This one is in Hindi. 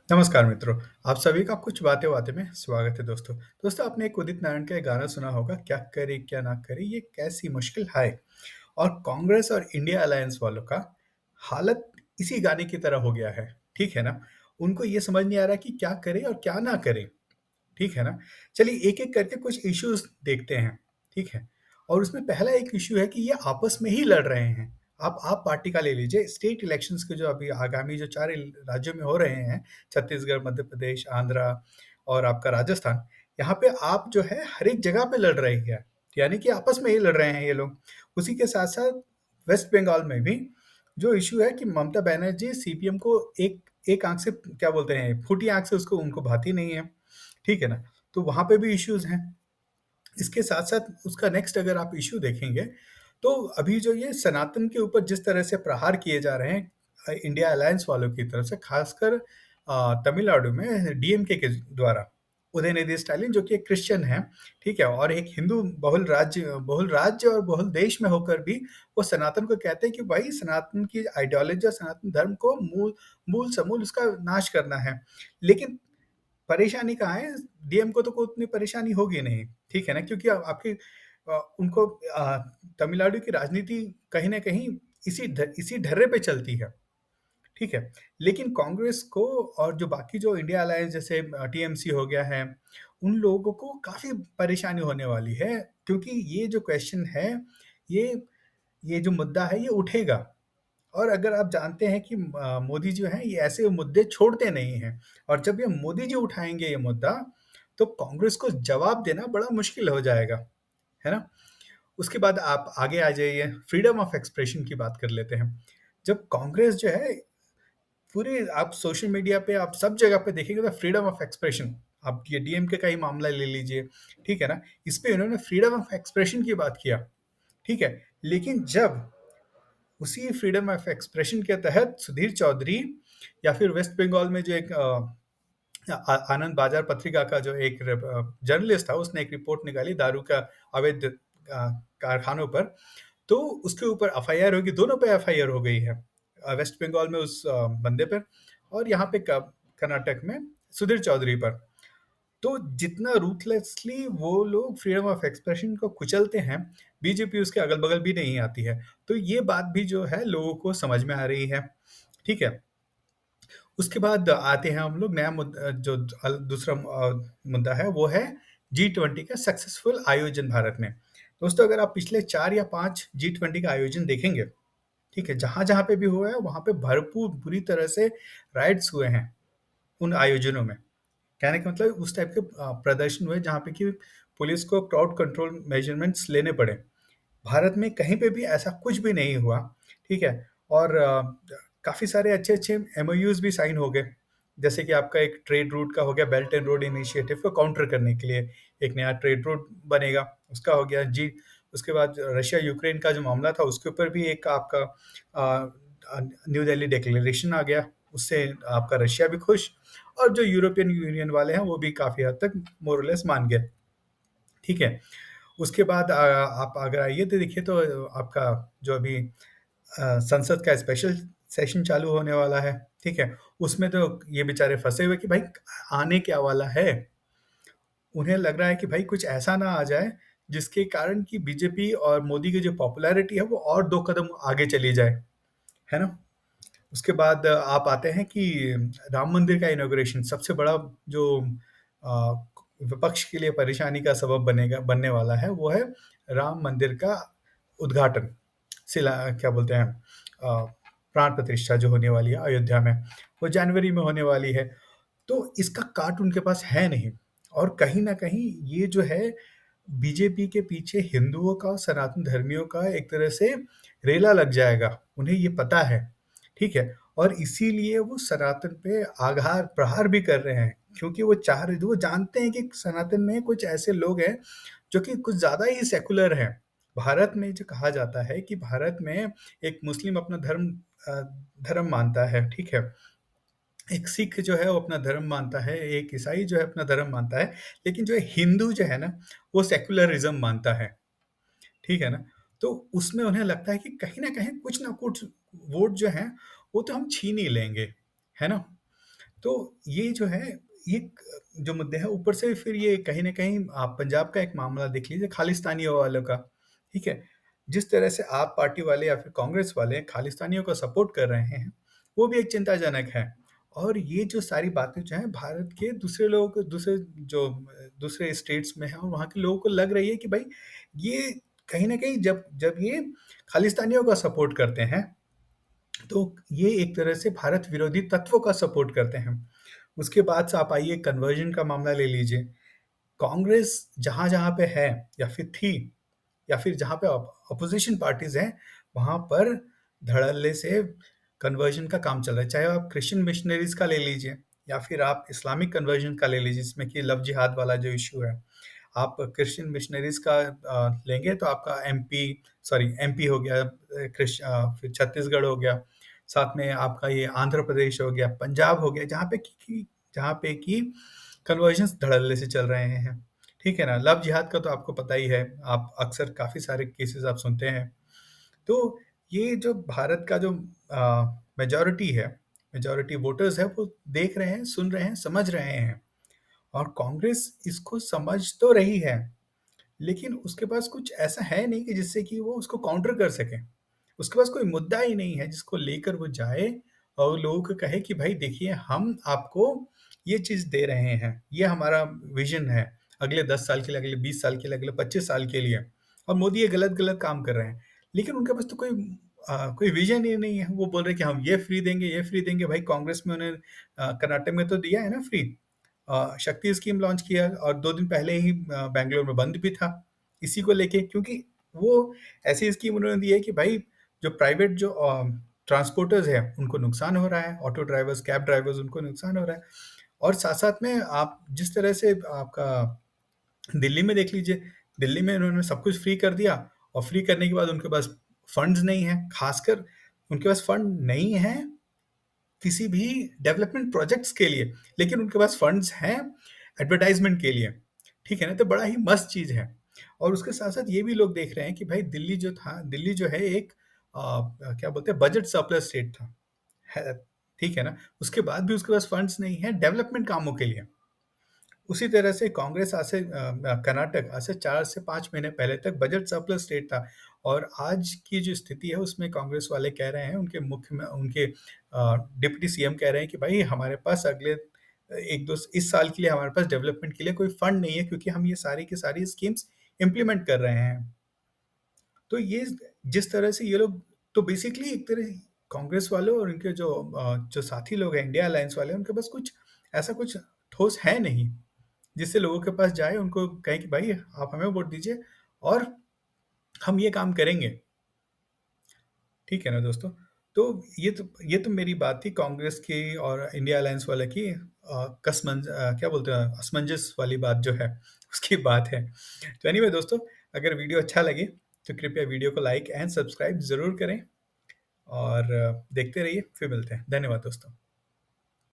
नमस्कार मित्रों, आप सभी का कुछ बातें बातें में स्वागत है दोस्तों। दोस्तों आपने एक उदित नारायण का एक गाना सुना होगा, क्या करे क्या ना करे ये कैसी मुश्किल हाय। और कांग्रेस और इंडिया अलायंस वालों का हालत इसी गाने की तरह हो गया है, ठीक है ना? उनको ये समझ नहीं आ रहा कि क्या करे और क्या ना करे, ठीक है ना? चलिए एक-एक करके कुछ इश्यूज़ देखते हैं, ठीक है? और उसमें पहला एक इश्यू है कि ये आपस में ही लड़ रहे हैं। आप पार्टी का ले लीजिए, स्टेट इलेक्शंस के जो अभी आगामी जो 4 इल राज्यों में हो रहे हैं, छत्तीसगढ़, मध्य प्रदेश, आंध्र और आपका राजस्थान, यहाँ पे आप जो है हर एक जगह पे लड़ रही है, यानी कि आपस में ही लड़ रहे हैं ये लोग। उसी के साथ-साथ वेस्ट बंगाल में भी जो इश्यू है कि ममता बनर्जी सीपीएम को एक एक आँख से क्या बोलते हैं, फूटी आँख से उसको उनको भाती नहीं है। ठीक है ना? तो वहाँ पे भी इश्यूज़ हैं। इसके साथ-साथ उसका नेक्स्ट अगर आप इश्यू देखेंगे, तो अभी जो ये सनातन के ऊपर जिस तरह से प्रहार किए जा रहे हैं इंडिया अलायंस वालों की तरफ से, खासकर तमिलनाडु में डीएमके के द्वारा। उदयनिधि स्टालिन जो कि एक क्रिश्चियन हैं, ठीक है? और एक हिंदू बहुल राज्य और बहुल देश में होकर भी वो सनातन को कहते हैं कि भाई सनातन की आइडियोलॉजी और सनातन धर्म को मूल समूल उसका नाश करना है। लेकिन परेशानी कहाँ है? डीएम को तो कोई उतनी परेशानी होगी नहीं, ठीक है ना? क्योंकि आपकी उनको तमिलनाडु की राजनीति कहीं न कहीं इसी ढर्रे पे चलती है, ठीक है? लेकिन कांग्रेस को और जो बाकी जो इंडिया अलायंस जैसे टीएमसी हो गया है, उन लोगों को काफ़ी परेशानी होने वाली है क्योंकि ये जो क्वेश्चन है, ये ये जो मुद्दा है ये उठेगा। और अगर आप जानते हैं कि मोदी जो हैं ये ऐसे मुद्दे छोड़ते नहीं हैं और जब ये मोदी जी उठाएँगे ये मुद्दा, तो कांग्रेस को जवाब देना बड़ा मुश्किल हो जाएगा, है ना? उसके बाद आप आगे आ जाइए, फ्रीडम ऑफ एक्सप्रेशन की बात कर लेते हैं। जब कांग्रेस जो है पूरे आप सोशल मीडिया पे आप सब जगह पे देखेंगे तो फ्रीडम ऑफ एक्सप्रेशन, आप ये डीएमके का ही मामला ले लीजिए, ठीक है ना? इस पे इन्होंने फ्रीडम ऑफ एक्सप्रेशन की बात किया, ठीक है? लेकिन जब उसी फ्रीडम ऑफ एक्सप्रेशन के तहत सुधीर चौधरी या फिर वेस्ट बंगाल में जो एक आनंद बाजार पत्रिका का जो एक जर्नलिस्ट था, उसने एक रिपोर्ट निकाली दारू का अवैध कारखानों पर, तो उसके ऊपर एफआईआर होगी, दोनों पे एफआईआर हो गई है। वेस्ट बंगाल में उस बंदे पर और यहाँ पे कर्नाटक में सुधीर चौधरी पर। तो जितना रूथलेसली वो लोग फ्रीडम ऑफ एक्सप्रेशन को कुचलते हैं, बीजेपी उसके अगल-बगल भी नहीं आती है। तो ये बात भी जो है लोगों को समझ में आ रही है, ठीक है? उसके बाद आते हैं हम लोग नया जो दूसरा मुद्दा है वो है जी20 का सक्सेसफुल आयोजन भारत में। दोस्तों अगर आप पिछले 4 या 5 जी20 का आयोजन देखेंगे, ठीक है? जहाँ-जहाँ पे भी हुआ है वहाँ पे भरपूर बुरी तरह से राइट्स हुए हैं, उन आयोजनों में। कहने का मतलब उस टाइप के प्रदर्शन हुए जहाँ पे कि पुलिस को क्राउड कंट्रोल मेजरमेंट्स लेने पड़े। भारत में कहीं पे भी ऐसा कुछ भी नहीं हुआ, ठीक है? और काफ़ी सारे अच्छे-अच्छे एमओयूज़ भी साइन हो गए। जैसे कि आपका एक ट्रेड रूट का हो गया बेल्ट एंड रोड इनिशिएटिव को काउंटर करने के लिए, एक नया ट्रेड रूट बनेगा, उसका हो गया। जी, उसके बाद रशिया-यूक्रेन का जो मामला था उसके ऊपर भी एक आपका न्यू दिल्ली डिक्लेरेशन आ गया, उससे आपका रशिया भी खुश और जो यूरोपियन यूनियन वाले हैं वो भी काफ़ी हद तक मोर और लेस मान गए, ठीक है? उसके बाद आप अगर आइए तो देखिए तो आपका जो अभी संसद का स्पेशल सेशन चालू होने वाला है, ठीक है? उसमें तो ये बेचारे फँसे हुए कि भाई आने क्या वाला है? उन्हें लग रहा है कि भाई कुछ ऐसा ना आ जाए, जिसके कारण कि बीजेपी और मोदी की जो पॉपुलैरिटी है वो और 2 कदम आगे चली जाए, है ना? उसके बाद आप आते हैं कि राम मंदिर का इनॉग्रेशन सबसे बड़ा जो अ, विपक्ष के लिए परेशानी का सबब बनने वाला है, वो है राम मंदिर का उद्घाटन। क्या बोलते हैं अ, प्राण प्रतिष्ठा जो होने वाली है अयोध्या में, वो जनवरी में होने वाली है। तो इसका काट उनके पास है नहीं और कहीं न कहीं ये जो है बीजेपी के पीछे हिंदुओं का, सनातन धर्मियों का एक तरह से रेला लग जाएगा, उन्हें ये पता है, ठीक है? और इसीलिए वो सनातन पे आघार प्रहार भी कर रहे हैं क्योंकि वो जानते हैं कि सनातन में कुछ ऐसे लोग हैं, जो कि कुछ ज़्यादा ही सेकुलर हैं। भारत में जो कहा जाता है कि भारत में एक मुस्लिम अपना अ, धर्म मानता है, ठीक है? एक सिख जो है वो अपना धर्म मानता है, एक ईसाई जो है अपना धर्म मानता है, लेकिन जो हिंदू जो है ना, वो सेकुलरिज़्म मानता है, ठीक है ना? तो उसमें उन्हें लगता है कि कहीं न कहीं कुछ न कुछ वोट जो हैं, वो तो हम छीन ही लेंगे, है ना? तो ये जो है, ये जो मुद्दे हैं, ऊपर से फिर ये कहीं न कहीं आप पंजाब का एक मामला देख लीजिए खालिस्तानियों वालों का, ठीक है? जिस तरह से आप पार्टी वाले या फिर कांग्रेस वाले खालिस्तानियों को सपोर्ट कर रहे हैं, वो भी एक चिंताजनक है। और ये जो सारी बातें जो हैं भारत के दूसरे लोगों को, दूसरे स्टेट्स में हैं और वहाँ के लोगों को लग रही है कि भाई ये कहीं न कहीं जब जब ये खालिस्तानियों का सपोर्ट करते हैं, तो ये एक तरह से भारत विरोधी तत्वों का सपोर्ट करते हैं। उसके बाद से आप आइए कन्वर्जन का मामला ले लीजिए। कांग्रेस जहाँ-जहाँ पे है या फिर थी या फिर जहाँ पे अपोज़िशन पार्टीज़ हैं, वहाँ पर धड़ल्ले से कन्वर्जन का काम चल रहा है। चाहे आप क्रिश्चियन मिशनरीज़ का ले लीजिए या फिर आप इस्लामिक कन्वर्जन का ले लीजिए, जिसमें कि लव जिहाद वाला जो इश्यू है। आप क्रिश्चियन मिशनरीज़ का लेंगे तो आपका एमपी हो गया, फिर छत्तीसगढ़ हो गया, साथ में आपका ये आंध्र प्रदेश हो गया, पंजाब हो गया, जहाँ पे कि कन्वर्जन्स धड़ल्ले से चल रहे हैं। ठीक है ना? लव जिहाद का तो आपको पता ही है, आप अक्सर काफ़ी सारे केसेज़ आप सुनते हैं। तो ये जो भारत का जो मेजॉरिटी है, मेजॉरिटी वोटर्स है, वो देख रहे हैं, सुन रहे हैं, समझ रहे हैं और कांग्रेस इसको समझ तो रही है, लेकिन उसके पास कुछ ऐसा है नहीं कि जिससे कि वो उसको काउंटर कर सके। उसके पास कोई मुद्दा ही नहीं है जिसको लेकर वो जाए और लोगों को कहे कि भाई देखिए हम आपको ये चीज़ दे रहे हैं, ये हमारा विज़न है, अगले 10 साल के लिए, अगले 20 साल के लिए, अगले 25 साल के लिए और मोदी ये गलत-गलत काम कर रहे हैं। लेकिन उनके पास तो कोई विज़न ही नहीं है। वो बोल रहे हैं कि हम ये फ्री देंगे। भाई कांग्रेस में उन्हें कर्नाटक में तो दिया है ना फ्री। शक्ति स्कीम लॉन्च किया और 2 दिन पहले ही बैंगलोर में बंद भी था, इसी को लेके क्योंकि वो ऐसी स्कीम उन्होंने दी है कि भाई जो प्राइवेट ट्रांसपोर्टर्स हैं, उनको नुकसान हो रहा है, ऑटो ड्राइवर्स, कैब ड्राइवर्स उनको नुकसान हो रहा है और साथ-साथ में आप जिस तरह से आपका दिल्ली में देख लीजिए, दिल्ली में उन्होंने सब कुछ फ्री कर दिया और फ्री करने के बाद उनके पास फंड्स नहीं हैं, खासकर उनके पास फंड नहीं है किसी भी डेवलपमेंट प्रोजेक्ट्स के लिए, लेकिन उनके पास फंड्स हैं एडवर्टाइज़मेंट के लिए, ठीक है ना? तो बड़ा ही मस्त चीज़ है और उसके साथ-साथ ये भी लोग देख रहे हैं कि भाई दिल्ली जो है एक क्या बोलते हैं बजट सरप्लस स्टेट है, ठीक है ना? उसके बाद भी उसके पास फंड्स नहीं है डेवलपमेंट कामों के लिए। उसी तरह से कांग्रेस कर्नाटक आज से 4 से 5 महीने पहले तक बजट सरप्लस स्टेट था और आज की जो स्थिति है उसमें कांग्रेस वाले कह रहे हैं उनके डिप्टी सीएम कह रहे हैं कि भाई हमारे पास अगले 1-2 इस साल के लिए हमारे पास डेवलपमेंट के लिए कोई फंड नहीं है क्योंकि हम ये सारी की सारी स्कीम्स इम्प्लीमेंट कर रहे हैं। तो ये जिस तरह से ये लोग तो बेसिकली एक तरह कांग्रेस वालों और उनके जो साथी लोग हैं इंडिया अलायंस वाले उनके पास कुछ ठोस है नहीं। जिससे लोगों के पास जाए, उनको कहें कि भाई आप हमें वोट दीजिए और हम ये काम करेंगे। ठीक है ना दोस्तों? तो ये तो मेरी बात थी कांग्रेस की और इंडिया अलायंस वाले की क्या बोलते हैं असमंजस वाली बात जो है, उसकी बात है। तो एनीवे दोस्तों, अगर वीडियो अच्छा लगे, तो कृपया वीडियो को लाइक एंड सब्सक्राइब ज़रूर करें और देखते रहिए, फिर मिलते हैं। धन्यवाद दोस्तों।